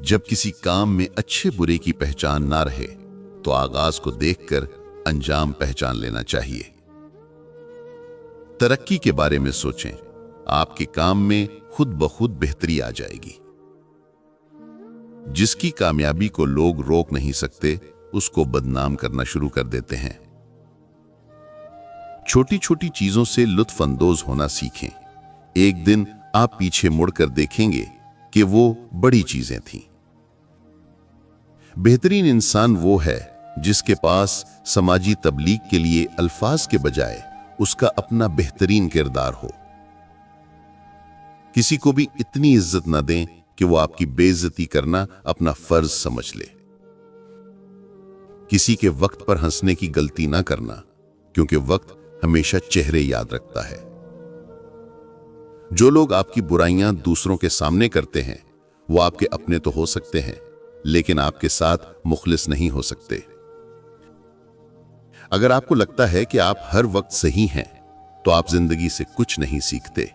जब किसी काम में अच्छे बुरे की पहचान ना रहे तो आगाज को देखकर अंजाम पहचान लेना चाहिए। तरक्की के बारे में सोचें, आपके काम में खुद ब खुद बेहतरी आ जाएगी। जिसकी कामयाबी को लोग रोक नहीं सकते, उसको बदनाम करना शुरू कर देते हैं। छोटी छोटी चीजों से लुत्फ अंदोज होना सीखें। एक दिन आप पीछे मुड़कर देखेंगे कि वो बड़ी चीजें थीं। बेहतरीन इंसान वो है जिसके पास समाजी तबलीग के लिए अल्फाज के बजाय उसका अपना बेहतरीन किरदार हो। किसी को भी इतनी इज्जत न दें कि वो आपकी बेइज्जती करना अपना फर्ज समझ ले। किसी के वक्त पर हंसने की गलती ना करना, क्योंकि वक्त हमेशा चेहरे याद रखता है। जो लोग आपकी बुराइयां दूसरों के सामने करते हैं, वो आपके अपने तो हो सकते हैं, लेकिन आपके साथ मुखलिस नहीं हो सकते। अगर आपको लगता है कि आप हर वक्त सही हैं, तो आप जिंदगी से कुछ नहीं सीखते।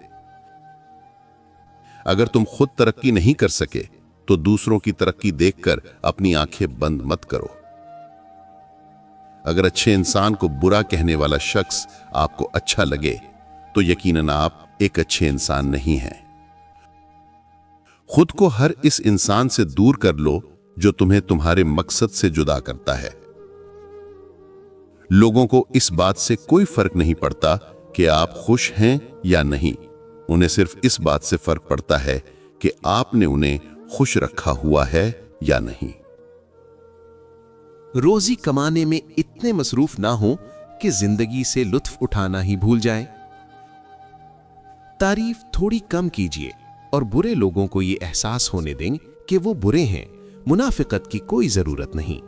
अगर तुम खुद तरक्की नहीं कर सके, तो दूसरों की तरक्की देखकर अपनी आंखें बंद मत करो। अगर अच्छे इंसान को बुरा कहने वाला शख्स आपको अच्छा लगे, तो यकीनन आप एक अच्छे इंसान नहीं हैं। खुद को हर इस इंसान से दूर कर लो जो तुम्हें तुम्हारे मकसद से जुदा करता है। लोगों को इस बात से कोई फर्क नहीं पड़ता कि आप खुश हैं या नहीं। उन्हें सिर्फ इस बात से फर्क पड़ता है कि आपने उन्हें खुश रखा हुआ है या नहीं। रोजी कमाने में इतने मसरूफ ना हो कि जिंदगी से लुत्फ उठाना ही भूल जाएं। तारीफ थोड़ी कम कीजिए और बुरे लोगों को यह एहसास होने दें कि वो बुरे हैं। मुनाफिकत की कोई जरूरत नहीं।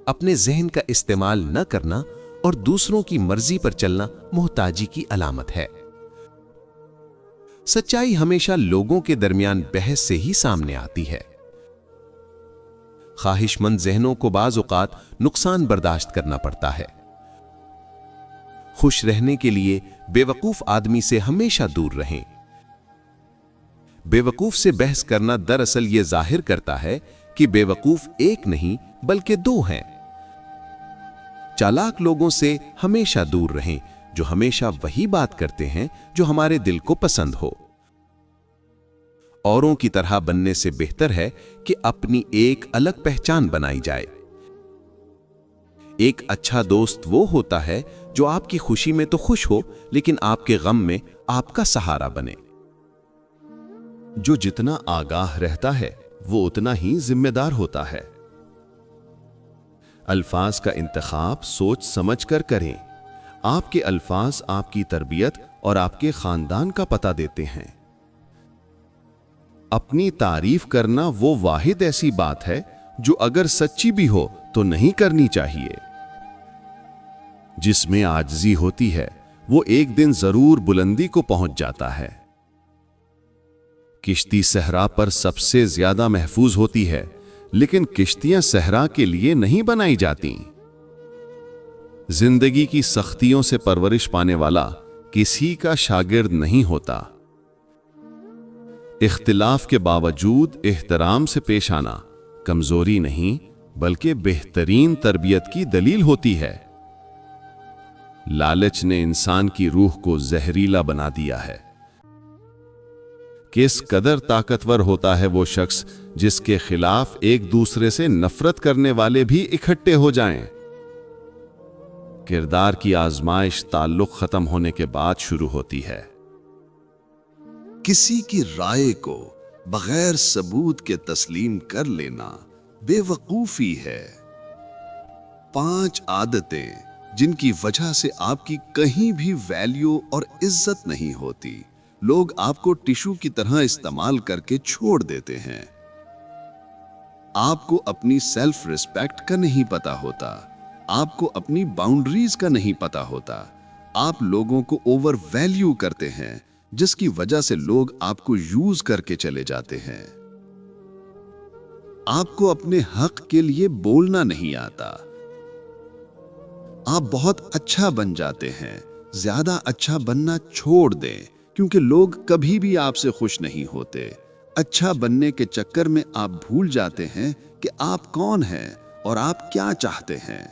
अपने जहन का इस्तेमाल न करना और दूसरों की मर्जी पर चलना मोहताजी की अलामत है। सच्चाई हमेशा लोगों के दरमियान बहस से ही सामने आती है। ख्वाहिशमंद जहनों को बाज़ औक़ात नुकसान बर्दाश्त करना पड़ता है। खुश रहने के लिए बेवकूफ आदमी से हमेशा दूर रहें। बेवकूफ से बहस करना दरअसल यह जाहिर करता है कि बेवकूफ एक नहीं बल्कि दो हैं। चालाक लोगों से हमेशा दूर रहें जो हमेशा वही बात करते हैं जो हमारे दिल को पसंद हो। औरों की तरह बनने से बेहतर है कि अपनी एक अलग पहचान बनाई जाए। एक अच्छा दोस्त वो होता है जो आपकी खुशी में तो खुश हो, लेकिन आपके गम में आपका सहारा बने। जो जितना आगाह रहता है वो उतना ही जिम्मेदार होता है। अल्फाज का इंतखाब सोच समझ कर करें। आपके अल्फाज आपकी तरबियत और आपके खानदान का पता देते हैं। अपनी तारीफ करना वो वाहिद ऐसी बात है जो अगर सच्ची भी हो तो नहीं करनी चाहिए। जिसमें आजिज़ी होती है वो एक दिन जरूर बुलंदी को पहुंच जाता है। किश्ती सहरा पर सबसे ज्यादा महफूज होती है, लेकिन किश्तियां सहरा के लिए नहीं बनाई जाती। जिंदगी की सख्तियों से परवरिश पाने वाला किसी का शागिर्द नहीं होता। इख्तिलाफ के बावजूद एहतराम से पेश आना कमजोरी नहीं बल्कि बेहतरीन तरबियत की दलील होती है। लालच ने इंसान की रूह को जहरीला बना दिया है। किस कदर ताकतवर होता है वो शख्स जिसके खिलाफ एक दूसरे से नफरत करने वाले भी इकट्ठे हो जाएं। किरदार की आजमाइश ताल्लुक खत्म होने के बाद शुरू होती है। किसी की राय को बगैर सबूत के तस्लीम कर लेना बेवकूफी है। 5 आदतें जिनकी वजह से आपकी कहीं भी वैल्यू और इज्जत नहीं होती। लोग आपको टिश्यू की तरह इस्तेमाल करके छोड़ देते हैं। आपको अपनी सेल्फ रिस्पेक्ट का नहीं पता होता। आपको अपनी बाउंड्रीज का नहीं पता होता। आप लोगों को ओवर वैल्यू करते हैं, जिसकी वजह से लोग आपको यूज करके चले जाते हैं। आपको अपने हक के लिए बोलना नहीं आता। आप बहुत अच्छा बन जाते हैं। ज्यादा अच्छा बनना छोड़ दें, क्योंकि लोग कभी भी आपसे खुश नहीं होते। अच्छा बनने के चक्कर में आप भूल जाते हैं कि आप कौन हैं और आप क्या चाहते हैं,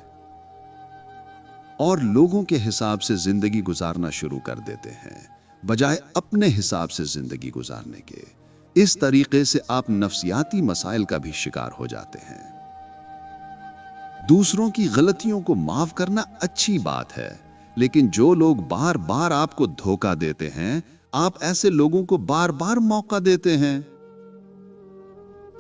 और लोगों के हिसाब से जिंदगी गुजारना शुरू कर देते हैं बजाय अपने हिसाब से जिंदगी गुजारने के। इस तरीके से आप नफ्सियाती मसाइल का भी शिकार हो जाते हैं। दूसरों की गलतियों को माफ करना अच्छी बात है, लेकिन जो लोग बार बार आपको धोखा देते हैं, आप ऐसे लोगों को बार बार मौका देते हैं।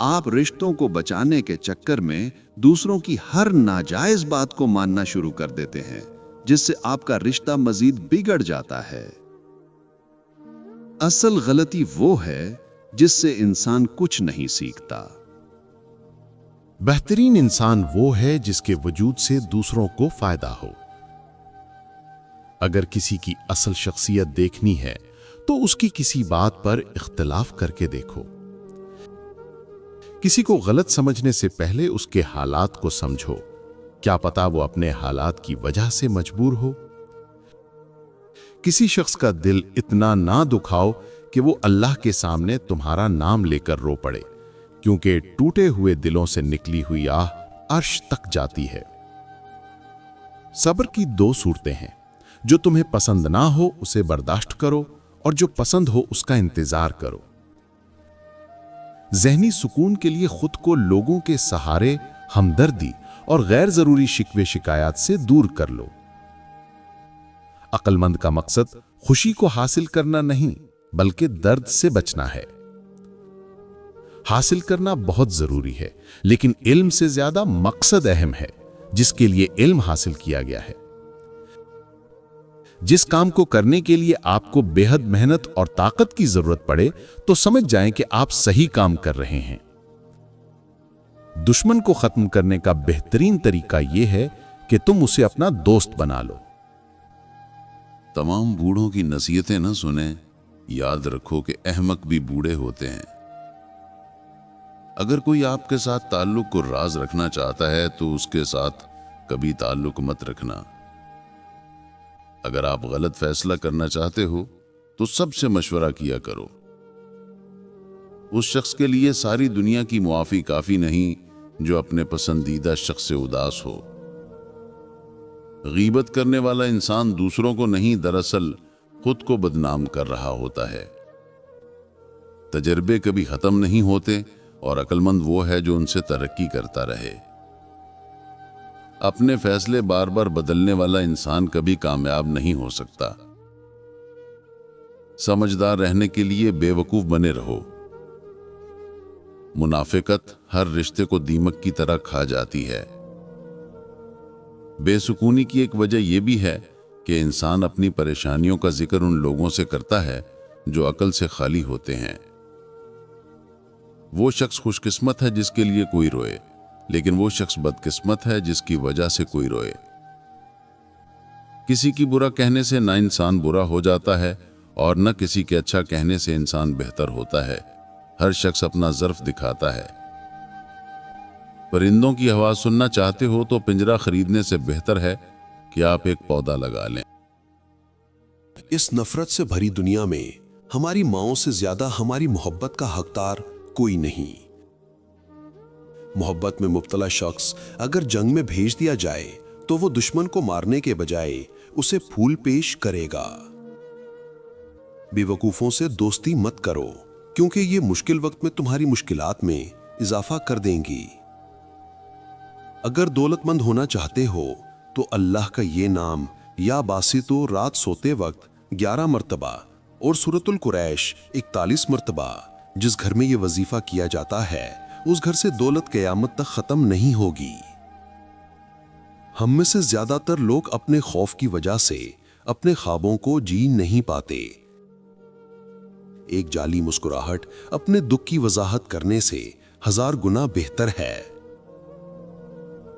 आप रिश्तों को बचाने के चक्कर में दूसरों की हर नाजायज बात को मानना शुरू कर देते हैं, जिससे आपका रिश्ता मजीद बिगड़ जाता है। असल गलती वो है जिससे इंसान कुछ नहीं सीखता। बेहतरीन इंसान वो है जिसके वजूद से दूसरों को फायदा हो। अगर किसी की असल शख्सियत देखनी है तो उसकी किसी बात पर इख्तिलाफ करके देखो। किसी को गलत समझने से पहले उसके हालात को समझो। क्या पता वो अपने हालात की वजह से मजबूर हो। किसी शख्स का दिल इतना ना दुखाओ कि वो अल्लाह के सामने तुम्हारा नाम लेकर रो पड़े, क्योंकि टूटे हुए दिलों से निकली हुई आह अर्श तक जाती है। सब्र की दो सूरतें हैं। जो तुम्हें पसंद ना हो उसे बर्दाश्त करो, और जो पसंद हो उसका इंतजार करो। ज़हनी सुकून के लिए खुद को लोगों के सहारे, हमदर्दी और गैर जरूरी शिकवे शिकायत से दूर कर लो। अक्लमंद का मकसद खुशी को हासिल करना नहीं, बल्कि दर्द से बचना है। हासिल करना बहुत जरूरी है, लेकिन इल्म से ज्यादा मकसद अहम है, जिसके लिए इल्म हासिल किया गया है। जिस काम को करने के लिए आपको बेहद मेहनत और ताकत की जरूरत पड़े, तो समझ जाएं कि आप सही काम कर रहे हैं। दुश्मन को खत्म करने का बेहतरीन तरीका यह है कि तुम उसे अपना दोस्त बना लो। तमाम बूढ़ों की नसीहतें न सुने। याद रखो कि अहमक भी बूढ़े होते हैं। अगर कोई आपके साथ ताल्लुक को राज रखना चाहता है तो उसके साथ कभी ताल्लुक मत रखना। अगर आप गलत फैसला करना चाहते हो तो सबसे मशवरा किया करो। उस शख्स के लिए सारी दुनिया की मुआफी काफी नहीं जो अपने पसंदीदा शख्स से उदास हो। गीबत करने वाला इंसान दूसरों को नहीं, दरअसल खुद को बदनाम कर रहा होता है। तजर्बे कभी खत्म नहीं होते, और अक्लमंद वो है जो उनसे तरक्की करता रहे। अपने फैसले बार बार बदलने वाला इंसान कभी कामयाब नहीं हो सकता। समझदार रहने के लिए बेवकूफ बने रहो। मुनाफिकत हर रिश्ते को दीमक की तरह खा जाती है। बेसुकूनी की एक वजह यह भी है कि इंसान अपनी परेशानियों का जिक्र उन लोगों से करता है जो अकल से खाली होते हैं। वो शख्स खुशकिस्मत है जिसके लिए कोई रोए, लेकिन वो शख्स बदकिस्मत है जिसकी वजह से कोई रोए। किसी की बुरा कहने से ना इंसान बुरा हो जाता है और न किसी के अच्छा कहने से इंसान बेहतर होता है। हर शख्स अपना ज़र्फ दिखाता है। परिंदों की आवाज सुनना चाहते हो तो पिंजरा खरीदने से बेहतर है कि आप एक पौधा लगा लें। इस नफरत से भरी दुनिया में हमारी माओं से ज्यादा हमारी मोहब्बत का हकदार कोई नहीं। मोहब्बत में मुब्तला शख्स अगर जंग में भेज दिया जाए तो वो दुश्मन को मारने के बजाय उसे फूल पेश करेगा। बेवकूफों से दोस्ती मत करो, क्योंकि ये मुश्किल वक्त में तुम्हारी मुश्किलात में इजाफा कर देंगी। अगर दौलतमंद होना चाहते हो तो अल्लाह का ये नाम या बासितो रात सोते वक्त 11 मरतबा और सूरतुल कुरैश 41 मरतबा, जिस घर में ये वजीफा किया जाता है उस घर से दौलत क़यामत तक खत्म नहीं होगी। हम में से ज्यादातर लोग अपने खौफ की वजह से अपने ख्वाबों को जी नहीं पाते। एक जाली मुस्कुराहट अपने दुख की वजाहत करने से 1000 गुना बेहतर है।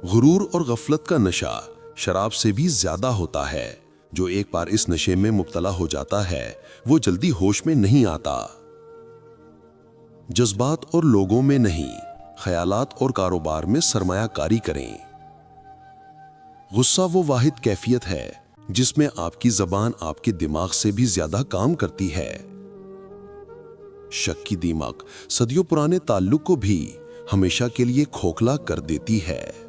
गुरूर और गफलत का नशा शराब से भी ज्यादा होता है। जो एक बार इस नशे में मुब्तला हो जाता है वो जल्दी होश में नहीं आता। जज्बात और लोगों में नहीं, ख्यालात और कारोबार में सरमायाकारी करें। गुस्सा वो वाहिद कैफियत है जिसमें आपकी जबान आपके दिमाग से भी ज्यादा काम करती है। शक की दीमक सदियों पुराने ताल्लुक को भी हमेशा के लिए खोखला कर देती है।